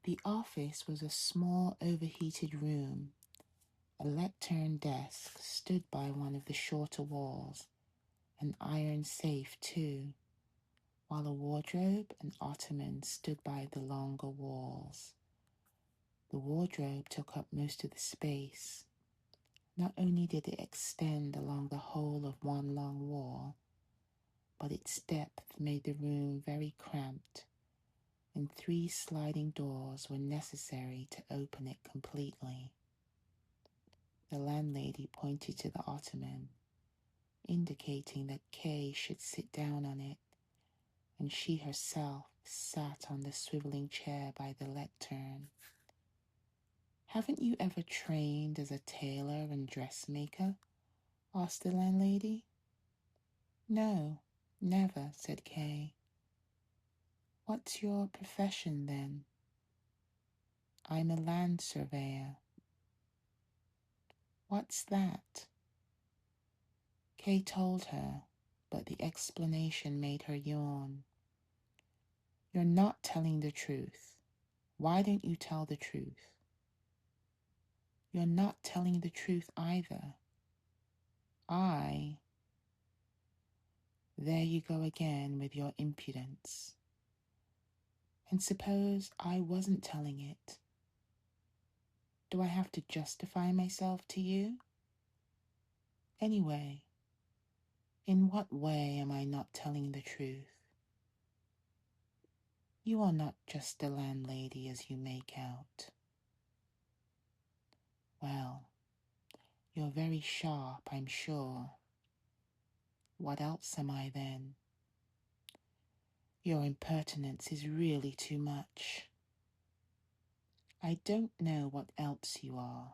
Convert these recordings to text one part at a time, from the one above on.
The office was a small, overheated room. A lectern desk stood by one of the shorter walls, an iron safe too, while a wardrobe and ottoman stood by the longer walls. The wardrobe took up most of the space. Not only did it extend along the whole of one long wall, but its depth made the room very cramped, and 3 sliding doors were necessary to open it completely. The landlady pointed to the ottoman, indicating that Kay should sit down on it, and she herself sat on the swiveling chair by the lectern. "Haven't you ever trained as a tailor and dressmaker?" asked the landlady. "No, never," said Kay. "What's your profession then?" "I'm a land surveyor." "What's that?" Kay told her, but the explanation made her yawn. "You're not telling the truth. Why don't you tell the truth?" "You're not telling the truth either." There you go again with your impudence. And suppose I wasn't telling it? Do I have to justify myself to you? Anyway, in what way am I not telling the truth? You are not just a landlady as you make out. Well, you're very sharp, I'm sure. What else am I then? Your impertinence is really too much. I don't know what else you are.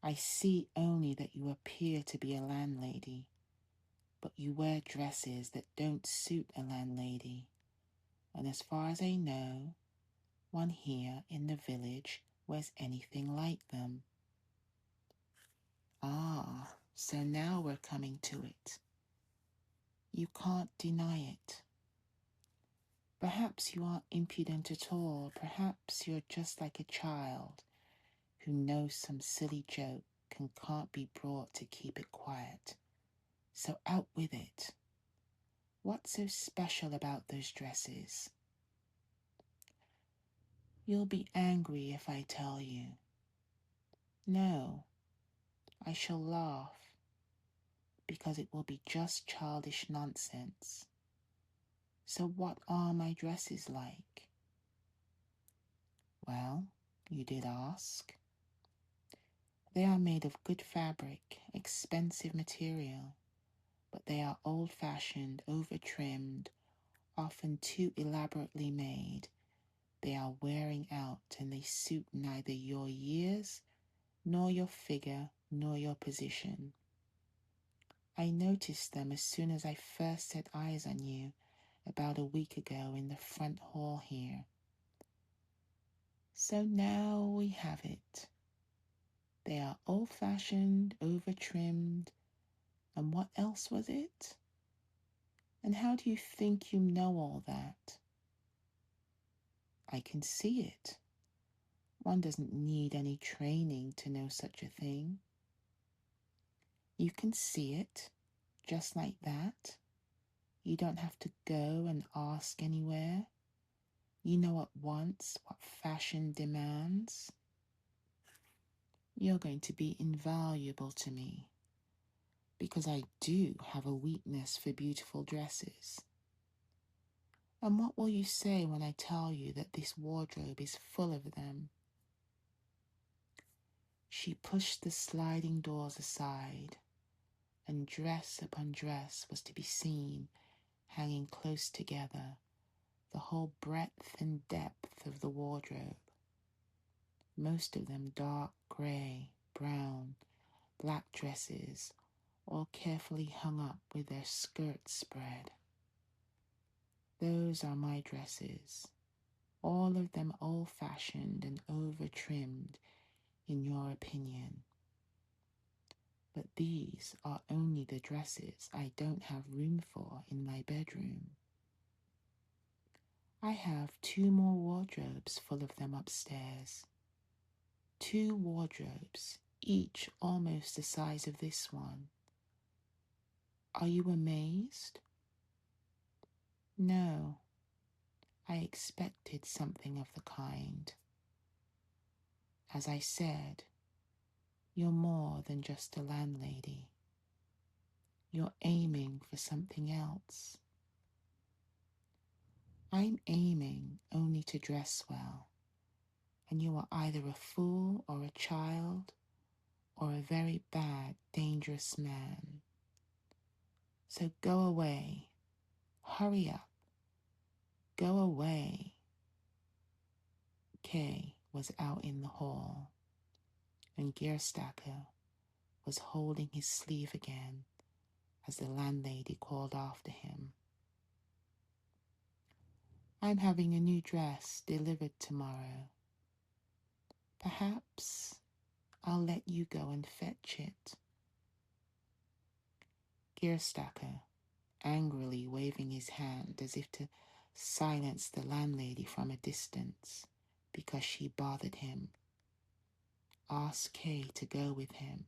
I see only that you appear to be a landlady, but you wear dresses that don't suit a landlady, and as far as I know, one here in the village wears anything like them. Ah, so now we're coming to it. You can't deny it. Perhaps you aren't impudent at all. Perhaps you're just like a child who knows some silly joke and can't be brought to keep it quiet. So out with it. What's so special about those dresses? You'll be angry if I tell you. No, I shall laugh, because it will be just childish nonsense. So what are my dresses like? Well, you did ask. They are made of good fabric, expensive material, but they are old-fashioned, over-trimmed, often too elaborately made. They are wearing out, and they suit neither your years, nor your figure, nor your position. I noticed them as soon as I first set eyes on you about a week ago in the front hall here. So now we have it. They are old-fashioned, over-trimmed, and what else was it? And how do you think you know all that? I can see it. One doesn't need any training to know such a thing. You can see it, just like that. You don't have to go and ask anywhere. You know at once what fashion demands. You're going to be invaluable to me, because I do have a weakness for beautiful dresses. And what will you say when I tell you that this wardrobe is full of them? She pushed the sliding doors aside, and dress upon dress was to be seen hanging close together, the whole breadth and depth of the wardrobe. Most of them dark grey, brown, black dresses, all carefully hung up with their skirts spread. Those are my dresses, all of them old-fashioned and over-trimmed, in your opinion. But these are only the dresses I don't have room for in my bedroom. I have 2 more wardrobes full of them upstairs. 2 wardrobes, each almost the size of this one. Are you amazed? No, I expected something of the kind. As I said, you're more than just a landlady. You're aiming for something else. I'm aiming only to dress well, and you are either a fool or a child or a very bad, dangerous man. So go away. Hurry up. Go away. Kay was out in the hall, and Gerstacker was holding his sleeve again as the landlady called after him. I'm having a new dress delivered tomorrow. Perhaps I'll let you go and fetch it. Gerstacker, angrily waving his hand as if to silence the landlady from a distance because she bothered him, asked Kay to go with him.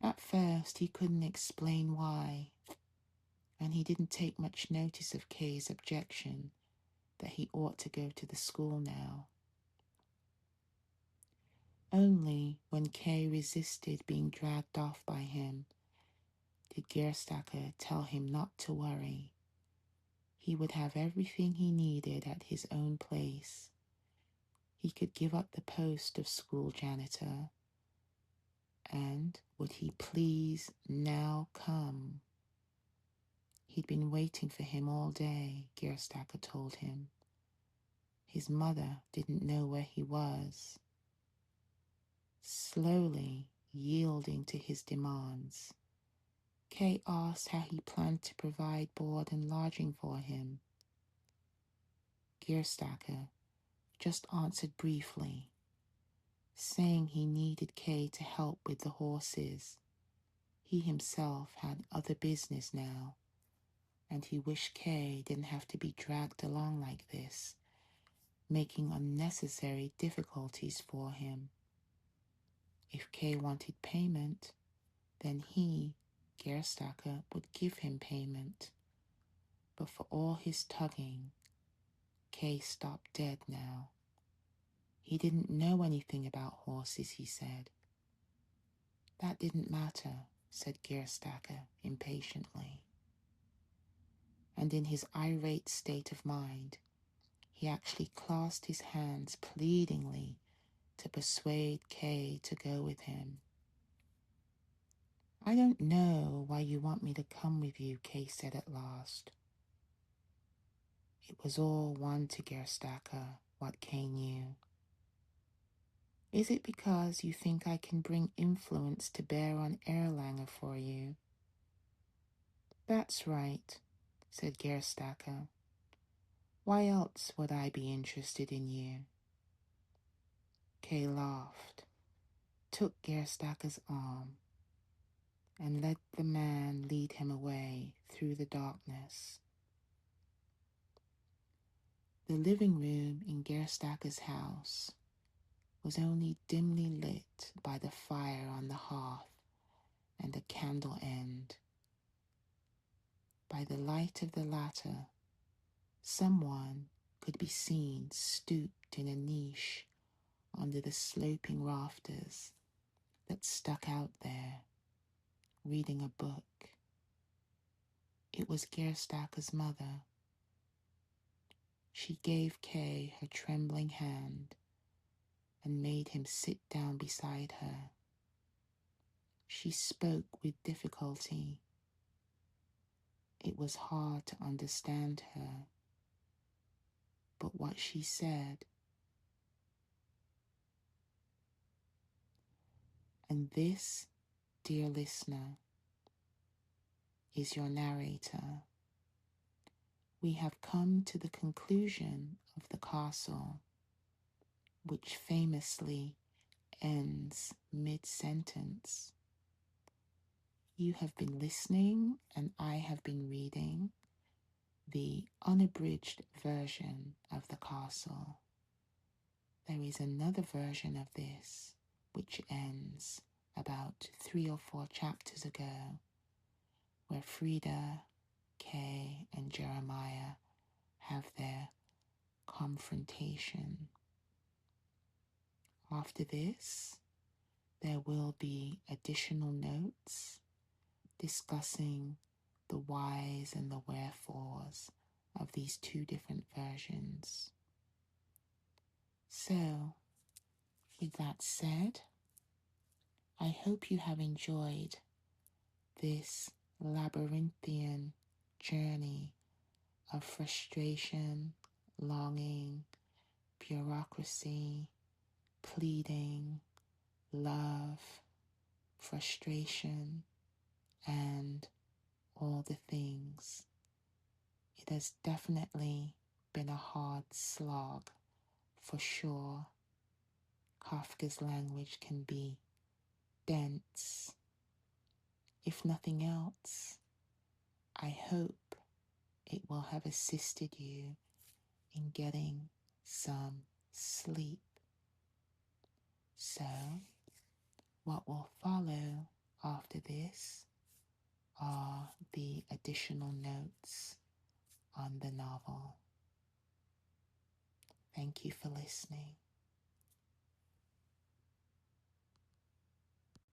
At first he couldn't explain why, and he didn't take much notice of Kay's objection that he ought to go to the school now. Only when Kay resisted being dragged off by him did Gerstacker tell him not to worry. He would have everything he needed at his own place. He could give up the post of school janitor, and would he please now come? He'd been waiting for him all day, Gerstacker told him. His mother didn't know where he was. Slowly yielding to his demands, Kay asked how he planned to provide board and lodging for him. Gerstacker just answered briefly, saying he needed Kay to help with the horses. He himself had other business now, and he wished Kay didn't have to be dragged along like this, making unnecessary difficulties for him. If Kay wanted payment, then he, Gerstacker, would give him payment. But for all his tugging, Kay stopped dead now. He didn't know anything about horses, he said. That didn't matter, said Gerstacker impatiently. And in his irate state of mind, he actually clasped his hands pleadingly to persuade Kay to go with him. I don't know why you want me to come with you, Kay said at last. It was all one to Gerstacker, what Kay knew. Is it because you think I can bring influence to bear on Erlanger for you? That's right, said Gerstacker. Why else would I be interested in you? Kay laughed, took Gerstacker's arm, and let the man lead him away through the darkness. The living room in Gerstacker's house was only dimly lit by the fire on the hearth and a candle end. By the light of the latter, someone could be seen stooped in a niche under the sloping rafters that stuck out there, reading a book. It was Gerstacker's mother. She gave Kay her trembling hand and made him sit down beside her. She spoke with difficulty. It was hard to understand her, but what she said. And this, dear listener, is your narrator. We have come to the conclusion of the castle, which famously ends mid-sentence. You have been listening and I have been reading, the unabridged version of the castle. There is another version of this which ends about 3 or 4 chapters ago, where Frida, Kay, and Jeremiah have their confrontation. After this, there will be additional notes discussing the whys and the wherefores of these 2 different versions. So, with that said, I hope you have enjoyed this labyrinthian journey of frustration, longing, bureaucracy, pleading, love, frustration, and all the things. It has definitely been a hard slog, for sure. Kafka's language can be dense. If nothing else, I hope it will have assisted you in getting some sleep. So, what will follow after this are the additional notes on the novel. Thank you for listening.